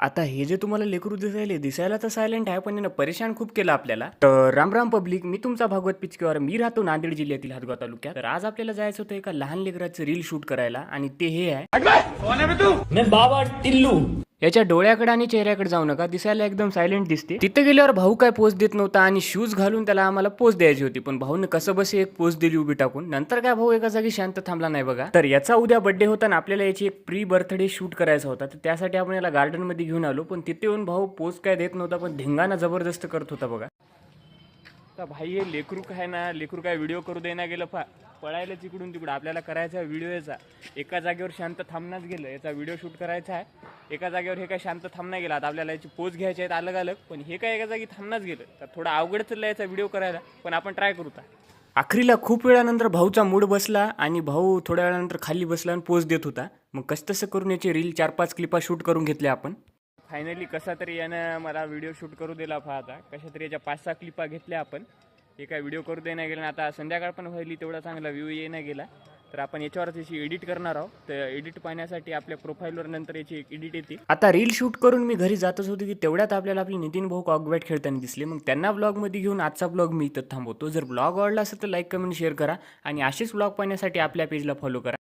आता हे जे तुम्हाला लेकरू दिसायला तर सायलेंट आहे, पण यानं परेशान खूप केलं आपल्याला. तर राम राम पब्लिक, मी तुमचा भागवत पिचकेवर. मी राहतो नांदेड जिल्ह्यातील हदगाव तालुक्यात. तर आज आपल्याला जायचं होतं एका लहान लेकराचं रील शूट करायला, आणि ते हे आहे. मैं बाबा टिल्लू. याच्या डोळ्याकडे आणि चेहऱ्याकडे जाऊ नका, दिसायला एकदम सायलेंट दिसते. तिथे गेल्यावर भाऊ काय पोज देत नव्हता, आणि शूज घालून त्याला आम्हाला पोज द्यायची होती, पण भाऊने कसं बसे एक पोज दिली उभी टाकून. नंतर काय भाऊ एका जागी शांत थांबला नाही बघा. तर याचा उद्या बर्थडे होता आणि आपल्याला याची एक प्री बर्थडे शूट करायचा होता, तर त्यासाठी आपण याला गार्डन मध्ये घेऊन आलो. पण तिथे येऊन भाऊ पोज काय देत नव्हता, पण धिंगाणा जबरदस्त करत होता बघा. तर भाई हे लेकरू काय ना, लेकरू काय व्हिडिओ करू देना गेलं, पळायला तिकडून तिकडं. आपल्याला करायचा व्हिडिओ याचा, एका जागेवर शांत थांबण्याच गेलं. याचा व्हिडिओ शूट करायचा आहे एका जागेवर, हे काय शांत थांबना गेला. आता आपल्याला याची पोज घ्यायची आहेत अलग अलग, पण हे काय एका जागी थांबनाच गेलं. तर थोडा अवघड चालला याचा व्हिडिओ करायला, पण आपण ट्राय करू. आखरीला खूप वेळानंतर भाऊचा मूड बसला, आणि भाऊ थोड्या वेळानंतर खाली बसला आणि पोज देत होता. मग कसं तसं करून याची रील 4-5 क्लिपा शूट करून घेतल्या आपण. फायनली कसा तरी यानं मला व्हिडिओ शूट करू दिला. आता कशा तरी याच्या 5-6 क्लिपा घेतल्या आपण. हे काय व्हिडिओ करू देण्या गेला. आता संध्याकाळ पण व्हायली, तेवढा चांगला व्ह्यू येण्या गेला. तर आपण याच्यावरच याची एडिट करणार आहोत. तर एडिट पाहण्यासाठी आपल्या प्रोफाईलवर नंतर याची एक एडिट येते. आता रील शूट करून मी घरी जातच होतो, की तेवढ्यात आपल्याला आपले नितीन भाऊ कॉकबॅट खेळताना दिसले. मग त्यांना ब्लॉगमध्ये घेऊन आजचा ब्लॉग मी इथं थांबवतो. जर ब्लॉग आवडला असेल तर लाईक, कमेंट, शेअर करा, आणि असेच ब्लॉग पाहण्यासाठी आपल्या पेजला फॉलो करा.